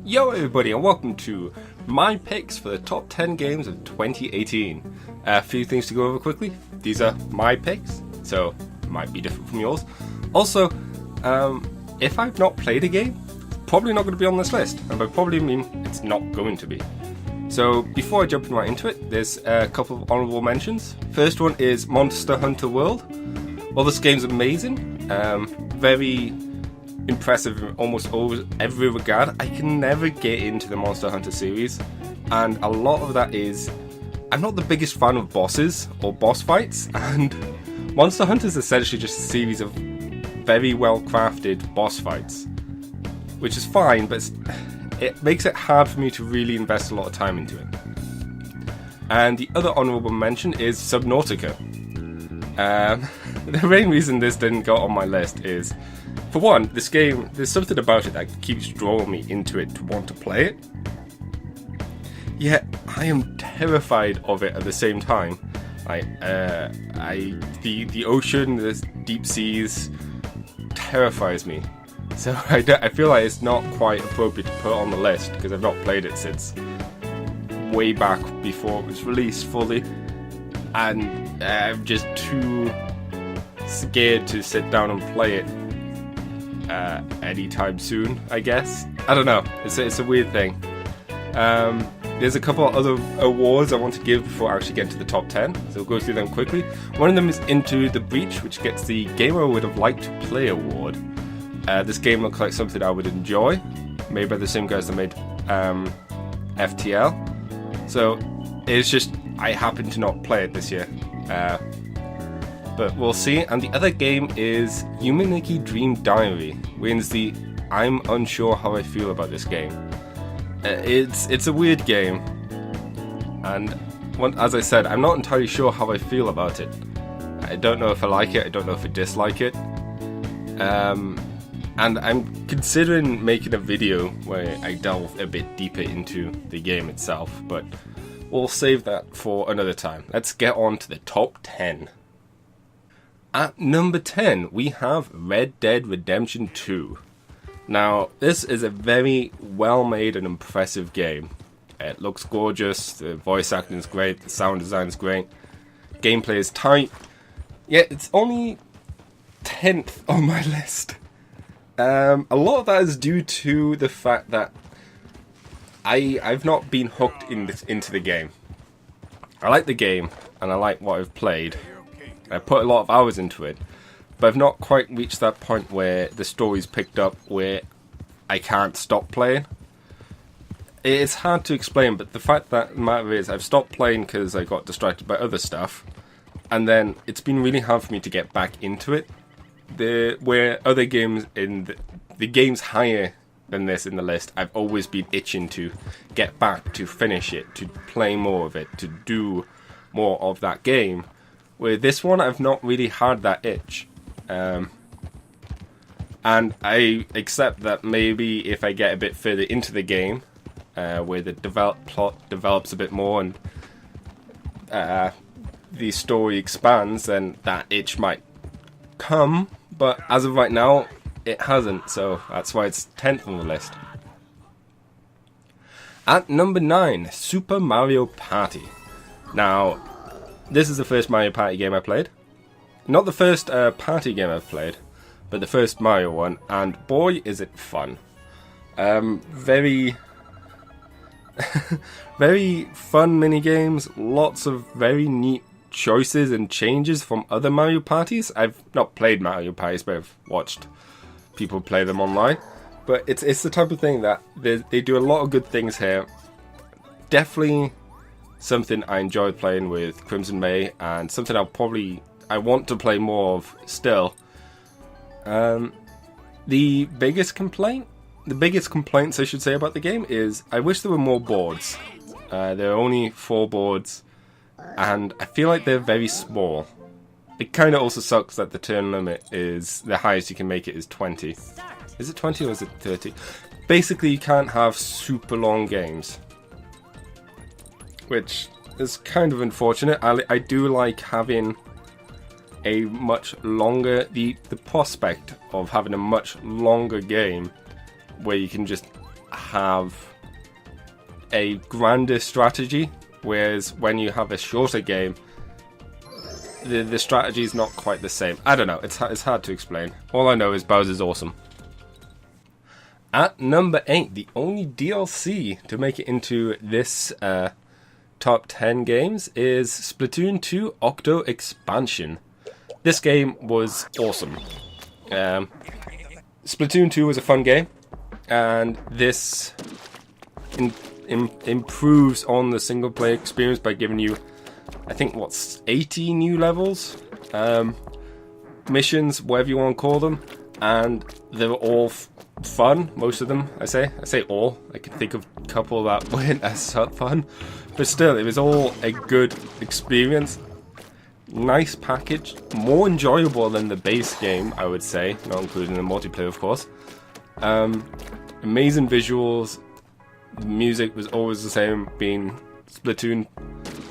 Yo everybody and welcome to my picks for the top 10 games of 2018. A few things to go over quickly. These are my picks, so might be different from yours. Also, if I've not played a game, it's probably not going to be on this list, and by probably mean it's not going to be. So before I jump right into it, there's a couple of honourable mentions. First one is Monster Hunter World. Well, this game's amazing, very impressive in almost every regard. I can never get into the Monster Hunter series, and a lot of that is I'm not the biggest fan of bosses or boss fights, and Monster Hunter is essentially just a series of very well crafted boss fights, which is fine, but it makes it hard for me to really invest a lot of time into it. And the other honourable mention is Subnautica. The main reason this didn't go on my list is, for one, this game, there's something about it that keeps drawing me into it to want to play it. Yet, I am terrified of it at the same time. The ocean, the deep seas, terrifies me. So I feel like it's not quite appropriate to put on the list, because I've not played it since way back before it was released fully. And I'm just too scared to sit down and play it anytime soon, I guess. I don't know, it's a weird thing. There's a couple of other awards I want to give before I actually get to the top 10, so we'll go through them quickly. One of them is Into the Breach, which gets the Gamer I Would Have Liked to Play award. This game looks like something I would enjoy, made by the same guys that made FTL. So it's just, I happen to not play it this year. But we'll see. And the other game is Humaniki Dream Diary, wins the I'm unsure how I feel about this game. It's a weird game, and as I said, I'm not entirely sure how I feel about it. I don't know if I like it, I don't know if I dislike it. And I'm considering making a video where I delve a bit deeper into the game itself, but we'll save that for another time. Let's get on to the top 10. At number 10, we have Red Dead Redemption 2. Now, this is a very well-made and impressive game. It looks gorgeous, the voice acting is great, the sound design is great, gameplay is tight, yet it's only 10th on my list. A lot of that is due to the fact that I've not been hooked into the game. I like the game, and I like what I've played. I put a lot of hours into it, but I've not quite reached that point where the story's picked up where I can't stop playing. It's hard to explain, but the fact that the matter is I've stopped playing because I got distracted by other stuff, and then it's been really hard for me to get back into it. Where other games in the games higher than this in the list, I've always been itching to get back, to finish it, to play more of it, to do more of that game. With this one, I've not really had that itch. And I accept that maybe if I get a bit further into the game, where the plot develops a bit more and the story expands, then that itch might come. But as of right now, it hasn't, so that's why it's 10th on the list. At number 9, Super Mario Party. Now, this is the first Mario Party game I played. Not the first party game I've played, but the first Mario one, and boy is it fun. Very very fun minigames, lots of very neat choices and changes from other Mario Parties. I've not played Mario Parties, but I've watched people play them online. But it's the type of thing that they do a lot of good things here. Definitely something I enjoyed playing with Crimson May, and something I want to play more of still. The biggest complaints I should say about the game is I wish there were more boards. There are only 4 boards, and I feel like they're very small. It kind of also sucks that the turn limit is, the highest you can make it is 20. Is it 20 or is it 30? Basically, you can't have super long games, which is kind of unfortunate. I do like having a much longer, the prospect of having a much longer game where you can just have a grander strategy, whereas when you have a shorter game, the strategy is not quite the same. I don't know, it's hard to explain. All I know is Bowser's awesome. At number 8, the only DLC to make it into this top 10 games is Splatoon 2 Octo Expansion. This game was awesome. Splatoon 2 was a fun game, and this improves on the single player experience by giving you, I think, 80 new levels, missions, whatever you want to call them, and they're all fun. Most of them, I say all. I can think of a couple that weren't as fun, but still, it was all a good experience. Nice package, more enjoyable than the base game, I would say, not including the multiplayer, of course. Amazing visuals. The music was always the same, being Splatoon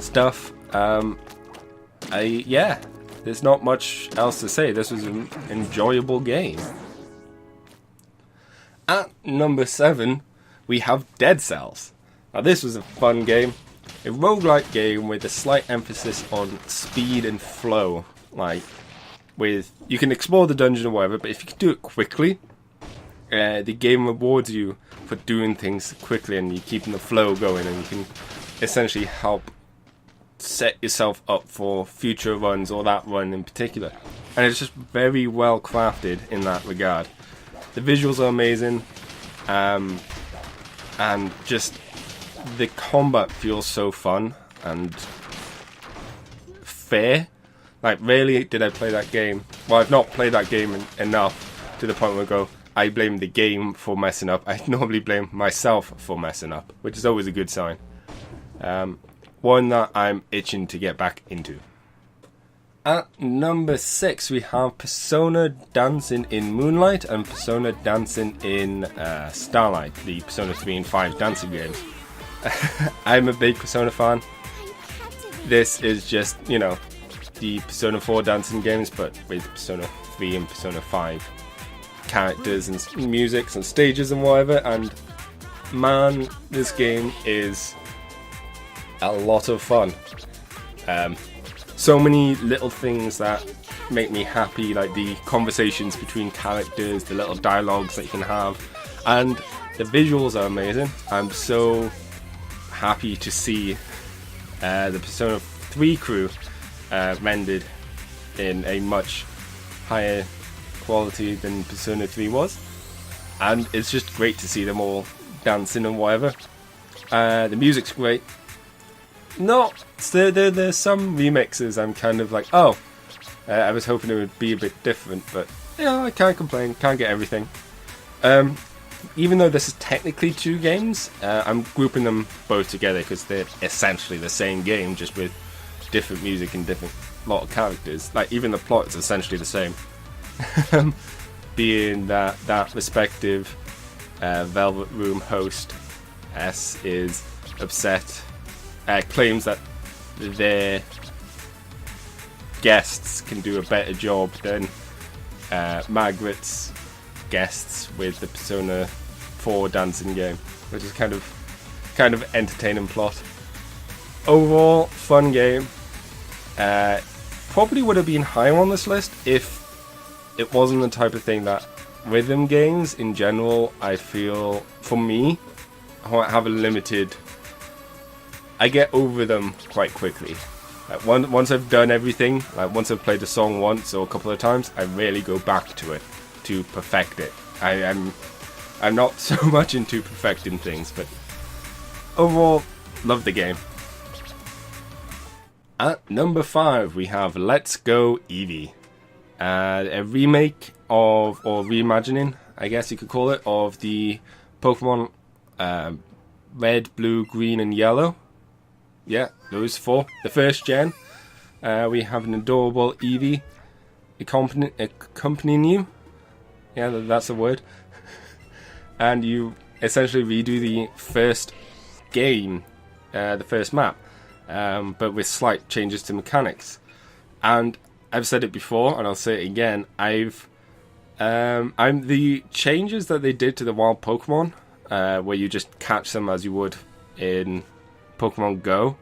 stuff. Yeah, there's not much else to say. This was an enjoyable game. At number 7, we have Dead Cells. Now, this was a fun game. A roguelike game with a slight emphasis on speed and flow. Like, you can explore the dungeon or whatever, but if you can do it quickly, the game rewards you for doing things quickly, and you're keeping the flow going, and you can essentially help set yourself up for future runs, or that run in particular. And it's just very well crafted in that regard. The visuals are amazing, and just the combat feels so fun and fair. Like, rarely did I play that game. Well, I've not played that game enough to the point where I go, I blame the game for messing up. I normally blame myself for messing up, which is always a good sign. One that I'm itching to get back into. At number 6, we have Persona Dancing in Moonlight and Persona Dancing in Starlight, the Persona 3 and 5 dancing games. I'm a big Persona fan. This is just, the Persona 4 dancing games, but with Persona 3 and Persona 5 characters and musics and stages and whatever. And man, this game is a lot of fun. So many little things that make me happy, like the conversations between characters, the little dialogues that you can have, and the visuals are amazing. I'm so happy to see the Persona 3 crew rendered in a much higher quality than Persona 3 was, and it's just great to see them all dancing and whatever. The music's great. There's some remixes I'm kind of like, I was hoping it would be a bit different, but I can't complain, can't get everything. Even though this is technically 2 games, I'm grouping them both together because they're essentially the same game, just with different music and different lot of characters. Like, even the plot is essentially the same. Being that respective Velvet Room host, S, is upset, claims that their guests can do a better job than Margaret's guests with the Persona 4 dancing game, which is kind of entertaining plot. Overall, fun game. Probably would have been higher on this list if it wasn't the type of thing that rhythm games in general, I feel, for me, have a limited. I get over them quite quickly. Like, once I've done everything, like once I've played a song once or a couple of times, I rarely go back to it to perfect it. I'm not so much into perfecting things, but overall, love the game. At number 5, we have Let's Go Eevee, a remake of, or reimagining, I guess you could call it, of the Pokemon Red, Blue, Green, and Yellow. Yeah, those 4. The first gen. We have an adorable Eevee accompanying you. Yeah, that's a word. And you essentially redo the first game, the first map, but with slight changes to mechanics. And I've said it before, and I'll say it again. I'm the changes that they did to the wild Pokemon where you just catch them as you would in Pokemon Go,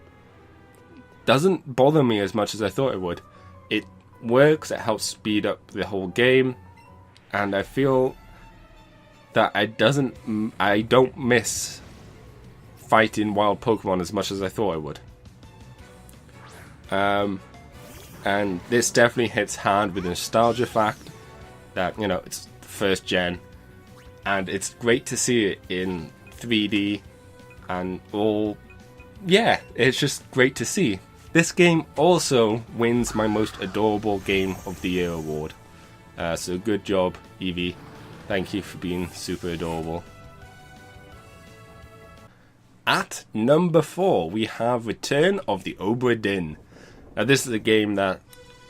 doesn't bother me as much as I thought it would. It works, it helps speed up the whole game, and I feel that I don't miss fighting wild Pokemon as much as I thought I would. And this definitely hits hard with the nostalgia fact that, you know, it's first gen, and it's great to see it in 3D and all. Yeah, it's just great to see. This game also wins my most adorable game of the year award. So good job, Eevee. Thank you for being super adorable. At number 4, we have Return of the Obra Dinn. Now, this is a game that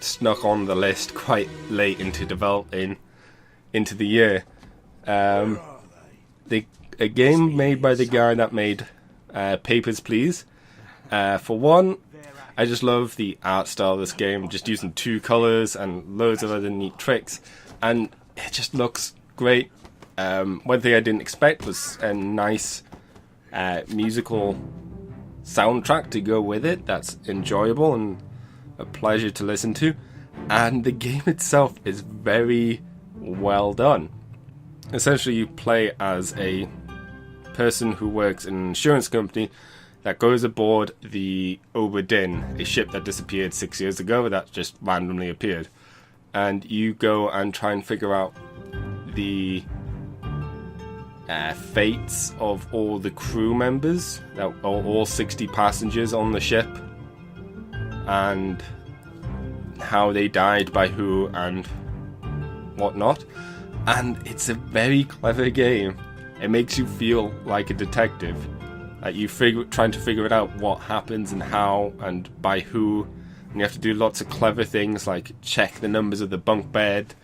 snuck on the list quite late into developing into the year. A game made by the guy that made Papers, Please. For one, I just love the art style of this game, just using 2 colors and loads of other neat tricks, and it just looks great. One thing I didn't expect was a nice musical soundtrack to go with it that's enjoyable and a pleasure to listen to, and the game itself is very well done. Essentially, you play as a person who works in an insurance company that goes aboard the Obra Dinn, a ship that disappeared 6 years ago that just randomly appeared. And you go and try and figure out the fates of all the crew members, all 60 passengers on the ship, and how they died, by who, and whatnot. And it's a very clever game. It makes you feel like a detective. Like trying to figure it out, what happens and how and by who. And you have to do lots of clever things like check the numbers of the bunk bed,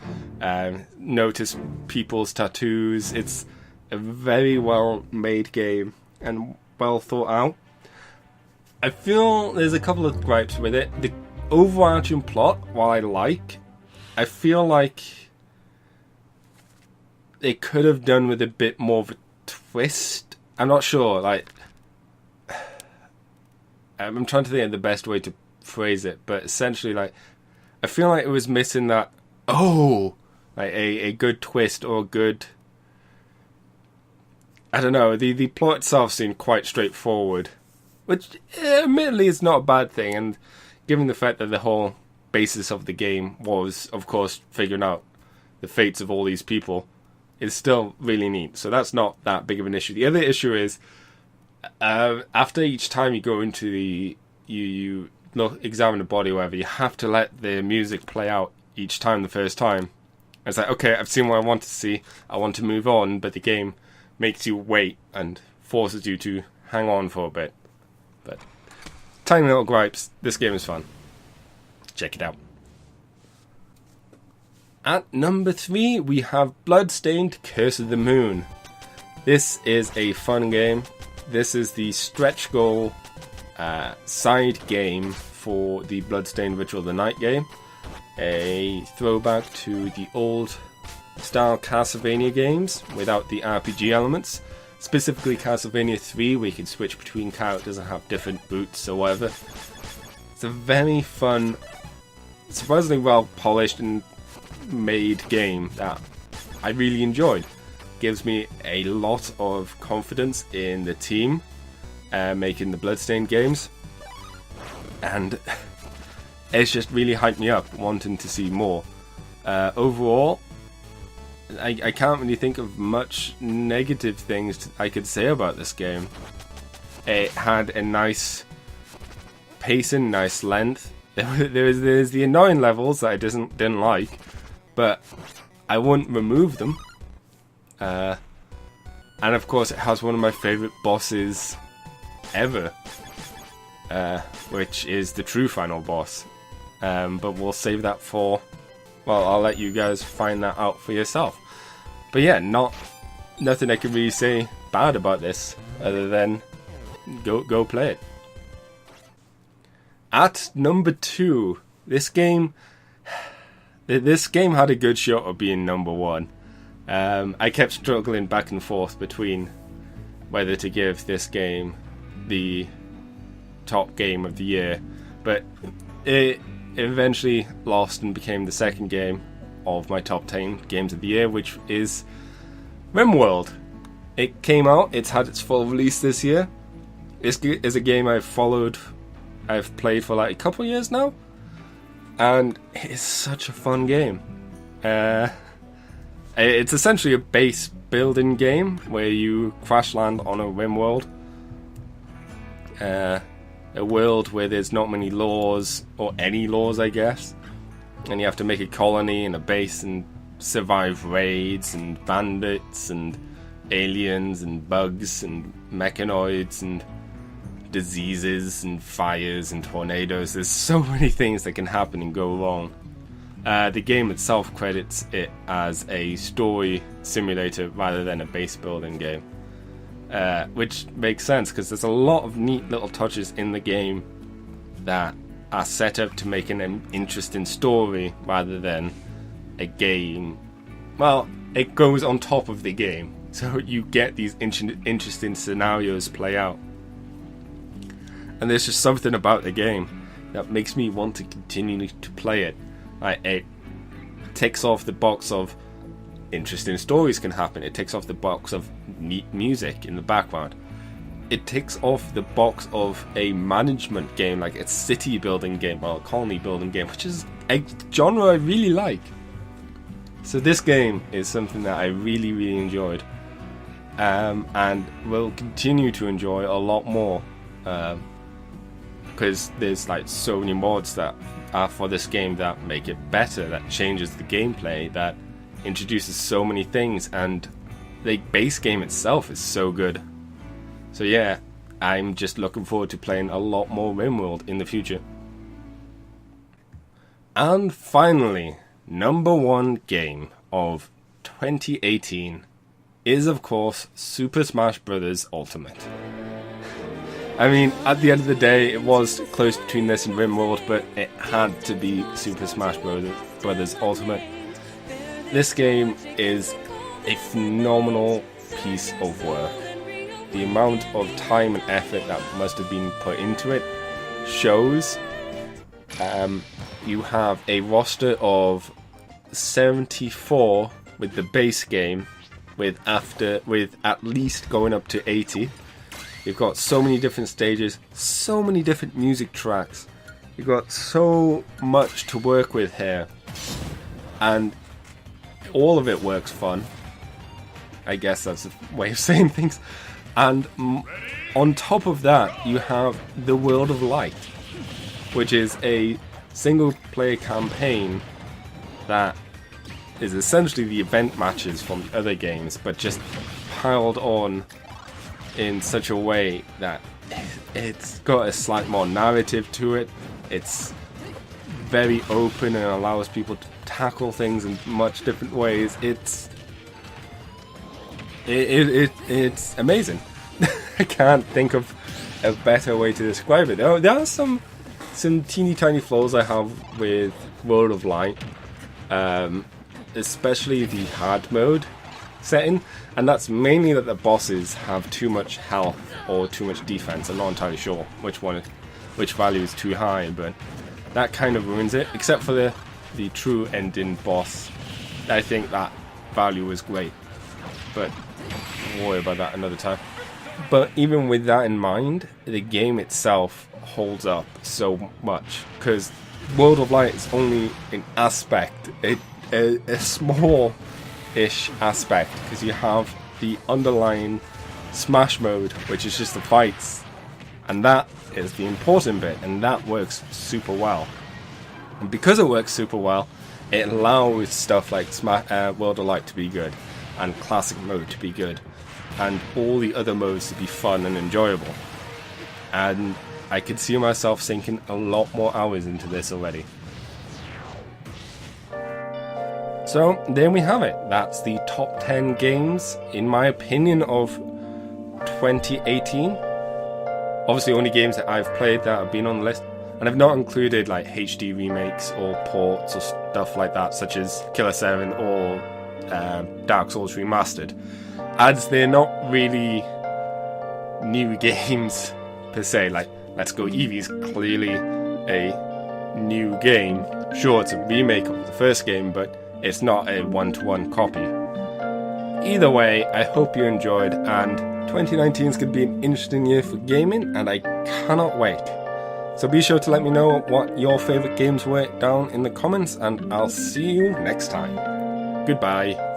notice people's tattoos. It's a very well made game and well thought out. I feel there's a couple of gripes with it. The overarching plot, while I feel like they could have done with a bit more of a twist. I'm not sure, I'm trying to think of the best way to phrase it, but essentially, I feel like it was missing that, a good twist or a good, I don't know, the plot itself seemed quite straightforward, which admittedly is not a bad thing, and given the fact that the whole basis of the game was, of course, figuring out the fates of all these people, it's still really neat, so that's not that big of an issue. The other issue is, after each time you go into you examine the body or whatever, you have to let the music play out each time the first time. It's like, okay, I've seen what I want to see, I want to move on, but the game makes you wait and forces you to hang on for a bit. But tiny little gripes, this game is fun. Check it out. At number 3, we have Bloodstained Curse of the Moon. This is a fun game. This is the stretch goal side game for the Bloodstained Ritual of the Night game. A throwback to the old style Castlevania games without the RPG elements. Specifically Castlevania 3, where you can switch between characters and have different boots or whatever. It's a very fun, surprisingly well polished and made game that I really enjoyed. Gives me a lot of confidence in the team making the Bloodstained games, and it's just really hyped me up, wanting to see more. Overall, I can't really think of much negative things I could say about this game. It had a nice pacing, nice length. There's the annoying levels that I didn't like, but I wouldn't remove them. And of course it has one of my favourite bosses ever, which is the true final boss. But we'll save that for, well, I'll let you guys find that out for yourself. But yeah, nothing I can really say bad about this other than go play it. At number 2, this game had a good shot of being number 1. I kept struggling back and forth between whether to give this game the top game of the year, but it eventually lost and became the second game of my top 10 games of the year, which is RimWorld. It came out, it's had its full release this year. This is a game I've played for like a couple years now, and it is such a fun game. It's essentially a base building game where you crash land on a RimWorld. A world where there's not many laws, or any laws, I guess. And you have to make a colony and a base and survive raids and bandits and aliens and bugs and mechanoids and diseases and fires and tornadoes. There's so many things that can happen and go wrong. The game itself credits it as a story simulator rather than a base building game. Which makes sense because there's a lot of neat little touches in the game that are set up to make an interesting story rather than a game. Well, it goes on top of the game, so you get these interesting scenarios play out. And there's just something about the game that makes me want to continue to play it. It ticks off the box of interesting stories can happen. It ticks off the box of neat music in the background. It ticks off the box of a management game, like a city building game or a colony building game, which is a genre I really like. So this game is something that I really, really enjoyed, and will continue to enjoy a lot more, because there's like so many mods that are for this game that make it better, that changes the gameplay, that introduces so many things, and the base game itself is so good. So yeah, I'm just looking forward to playing a lot more RimWorld in the future. And finally, number one game of 2018 is of course Super Smash Bros. Ultimate. I mean, at the end of the day, it was close between this and RimWorld, but it had to be Super Smash Bros. Ultimate. This game is a phenomenal piece of work. The amount of time and effort that must have been put into it shows. You have a roster of 74 with the base game, with at least going up to 80. You've got so many different stages, so many different music tracks. You've got so much to work with here, and all of it works fun. I guess that's a way of saying things. And on top of that, you have the World of Light, which is a single-player campaign that is essentially the event matches from the other games, but just piled on in such a way that it's got a slight more narrative to it. It's very open and allows people to tackle things in much different ways. It's amazing. I can't think of a better way to describe it. There are some teeny tiny flaws I have with World of Light, especially the hard mode setting, and that's mainly that the bosses have too much health or too much defense. I'm not entirely sure which value is too high, but that kind of ruins it. Except for the true ending boss, I think that value is great, but we'll worry about that another time. But even with that in mind, the game itself holds up so much, because World of Light is only an aspect, a small-ish aspect, because you have the underlying Smash mode, which is just the fights, and that is the important bit, and that works super well. And because it works super well, it allows stuff like World of Light to be good, and Classic mode to be good, and all the other modes to be fun and enjoyable. And I could see myself sinking a lot more hours into this already. So there we have it. That's the top 10 games, in my opinion, of 2018. Obviously only games that I've played that have been on the list, and I've not included like HD remakes or ports or stuff like that, such as Killer 7 or Dark Souls Remastered, as they're not really new games per se. Like Let's Go Eevee is clearly a new game. Sure, it's a remake of the first game, but it's not a one-to-one copy. Either way, I hope you enjoyed, and 2019 is going to be an interesting year for gaming, and I cannot wait. So be sure to let me know what your favourite games were down in the comments, and I'll see you next time. Goodbye.